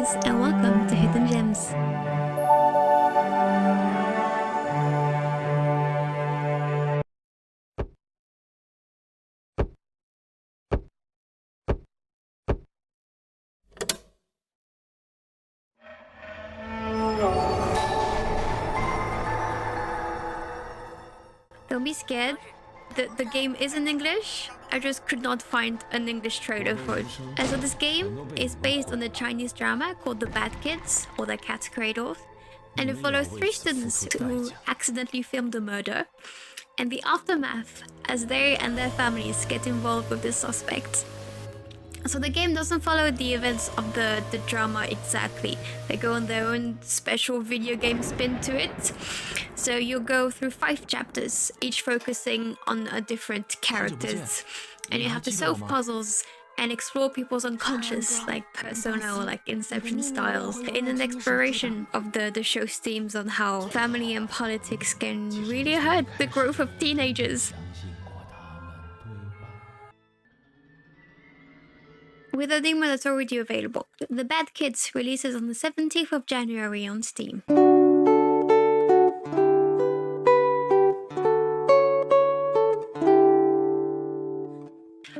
guys, and welcome to Hidden Gems. Don't be scared. The game is in English. I just could not find an English trailer for it. So this game is based on a Chinese drama called The Bad Kids, or The Cat's Cradle, and it follows 3 students who accidentally filmed a murder, and the aftermath as they and their families get involved with the suspect. So the game doesn't follow the events of the drama exactly. They go on their own special video game spin to it. So you'll go through 5 chapters, each focusing on a different characters. And you have to solve puzzles and explore people's unconscious, like Persona or like Inception styles, in an exploration of the show's themes on how family and politics can really hurt the growth of teenagers. With a demo that's already available. The Bad Kids releases on the 17th of January on Steam.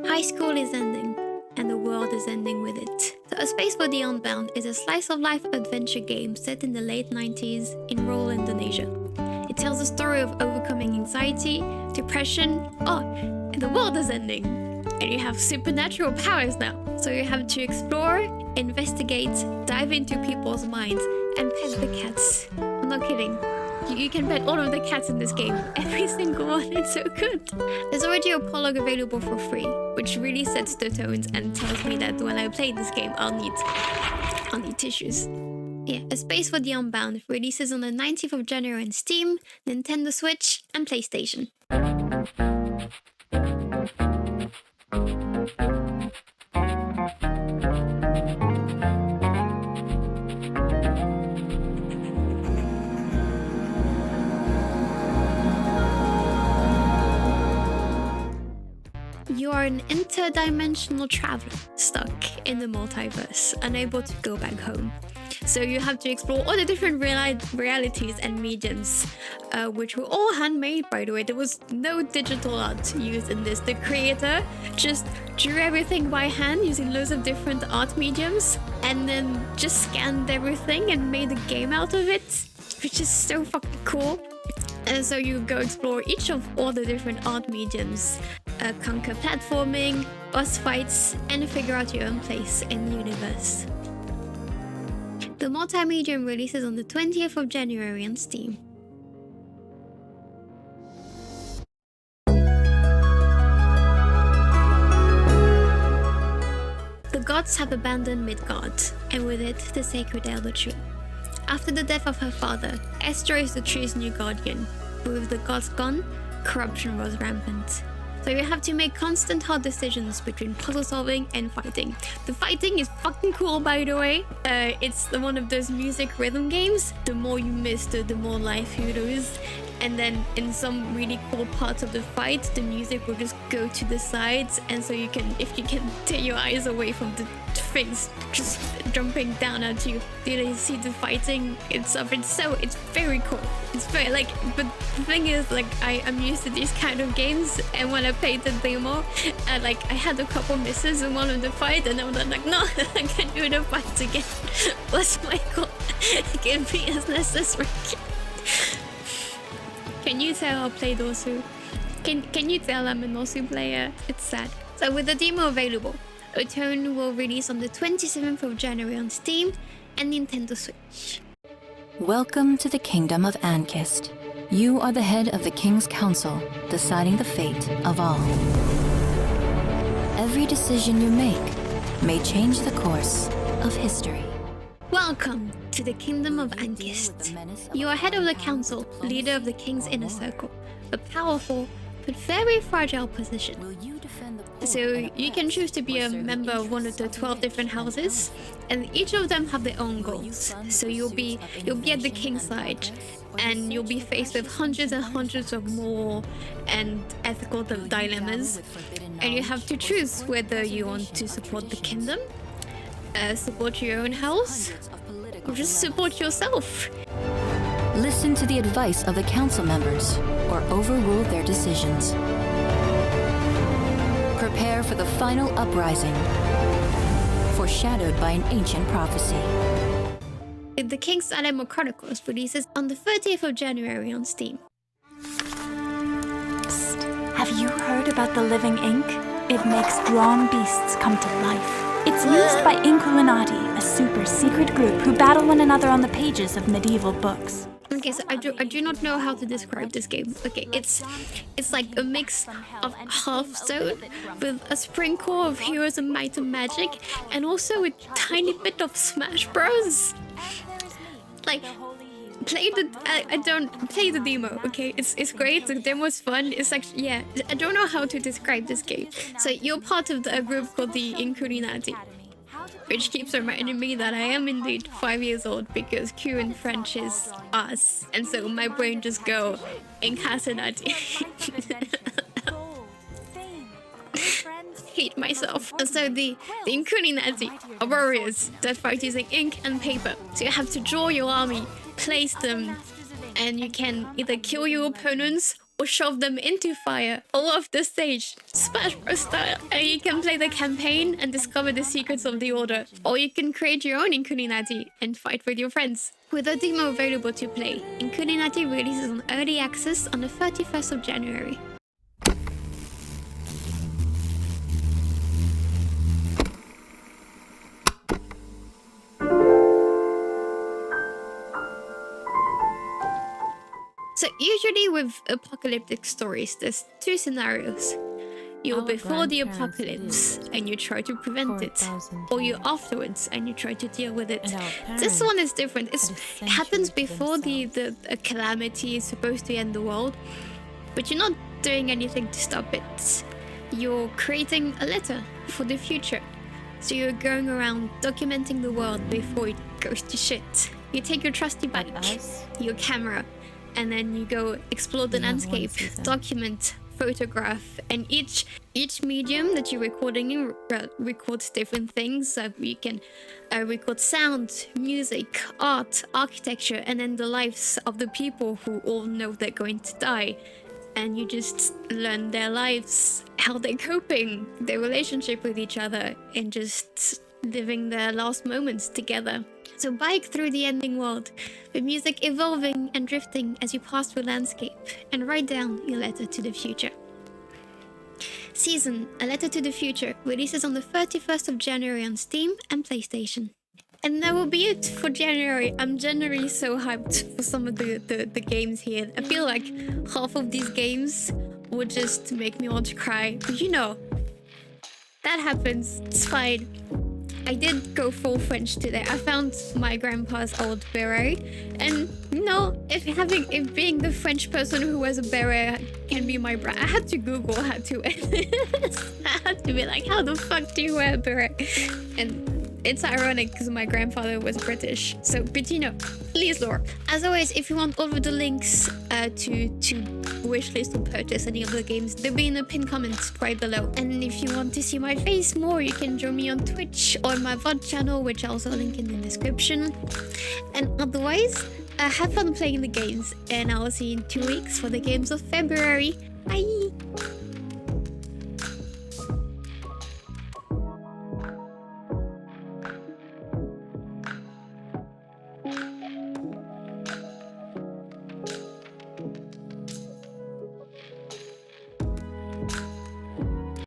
High school is ending, and the world is ending with it. So A Space For The Unbound is a slice-of-life adventure game set in the late 90s in rural Indonesia. It tells the story of overcoming anxiety, depression, and the world is ending. And you have supernatural powers now. So you have to explore, investigate, dive into people's minds, and pet the cats. I'm not kidding. You can pet all of the cats in this game. Every single one, it's so good. There's already a prologue available for free, which really sets the tones and tells me that when I play this game, I'll need tissues. Yeah, A Space For The Unbound releases on the 19th of January on Steam, Nintendo Switch, and PlayStation. You are an interdimensional traveler stuck in the multiverse, unable to go back home. So you have to explore all the different realities and mediums, which were all handmade, by the way. There was no digital art used in this. The creator just drew everything by hand using loads of different art mediums, and then just scanned everything and made a game out of it, which is so fucking cool. And so you go explore each of all the different art mediums, conquer platforming, boss fights, and figure out your own place in the universe. The Multimedium releases on the 20th of January on Steam. The gods have abandoned Midgard, and with it, the sacred Elder tree. After the death of her father, Esther is the tree's new guardian. But with the gods gone, corruption was rampant. So you have to make constant hard decisions between puzzle solving and fighting. The fighting is fucking cool, by the way. It's one of those music rhythm games. The more you miss, the more life you lose. And then in some really cool parts of the fight, the music will just go to the sides. And so if you can take your eyes away from the things just jumping down at you, you see the fighting itself. It's very cool. It's very but the thing is, I'm used to these kind of games, and when I played the demo, I had a couple misses in one of the fight, and I was like, no, I can't do the fight again. What's my goal? Give me as necessary. Can you tell I played Osu? Can you tell I'm an Osu player? It's sad. So with the demo available, Atone will release on the 27th of January on Steam and Nintendo Switch. Welcome to the Kingdom of Ankist. You are the head of the King's Council, deciding the fate of all. Every decision you make may change the course of history. Welcome to the Kingdom of Ankist. You are head of the council, leader of the King's Inner Circle, a powerful but very fragile position. So you can choose to be a member of one of the 12 different houses, and each of them have their own goals. So you'll be at the king's side, and you'll be faced with hundreds and hundreds of moral and ethical dilemmas, and you have to choose whether you want to support the kingdom, support your own house, or just support yourself. Listen to the advice of the council members or overrule their decisions. Prepare for the final uprising, foreshadowed by an ancient prophecy. The King's Dilemma Chronicles releases on the 30th of January on Steam. Psst. Have you heard about the living ink? It makes drawn beasts come to life. It's used by Inkulinati, a super secret group who battle one another on the pages of medieval books. Okay, so I do not know how to describe this game. Okay, it's like a mix of Hearthstone with a sprinkle of Heroes of Might and Magic, and also a tiny bit of Smash Bros. Like, play the demo. Okay, it's great. The demo is fun. It's actually, yeah, I don't know how to describe this game. So you're part of a group called the Inkulinati, which keeps reminding me that I am indeed 5 years old, because Q in French is us, and so my brain just go Inkulinati. Hate myself. And so the Inkulinati are warriors that fight using ink and paper. So you have to draw your army, place them, and you can either kill your opponents or shove them into fire all off the stage, Smash Bros style. And you can play the campaign and discover the secrets of the Order, or you can create your own Inkulinati and fight with your friends. With a demo available to play, Inkulinati releases on early access on the 31st of January. So usually with apocalyptic stories, there's two scenarios. You're before the apocalypse and you try to prevent it, or you're afterwards and you try to deal with it. This one is different. It happens before the calamity is supposed to end the world, but you're not doing anything to stop it. You're creating a letter for the future. So you're going around documenting the world before it goes to shit. You take your trusty bike, your camera, and then you go explore the landscape, document, photograph, and each medium that you're recording in records different things. So you can record sound, music, art, architecture, and then the lives of the people who all know they're going to die. And you just learn their lives, how they're coping, their relationship with each other, and just living their last moments together. So bike through the ending world, with music evolving and drifting as you pass through landscape, and write down your letter to the future. Season, A Letter to the Future, releases on the 31st of January on Steam and PlayStation. And that will be it for January. I'm generally so hyped for some of the games here. I feel like half of these games would just make me want to cry. But you know, that happens. It's fine. I did go full French today. I found my grandpa's old beret, and you know, if being the French person who wears a beret can be my brand, I had to Google how to wear this. I had to be like, how the fuck do you wear a beret? And it's ironic because my grandfather was British. So, but you know, Leeze lore. As always, if you want all of the links to wishlist or purchase any of the games, they'll be in the pinned comment right below. And if you want to see my face more, you can join me on Twitch or my VOD channel, which I'll also link in the description. And otherwise, have fun playing the games, and I'll see you in 2 weeks for the games of February. Bye!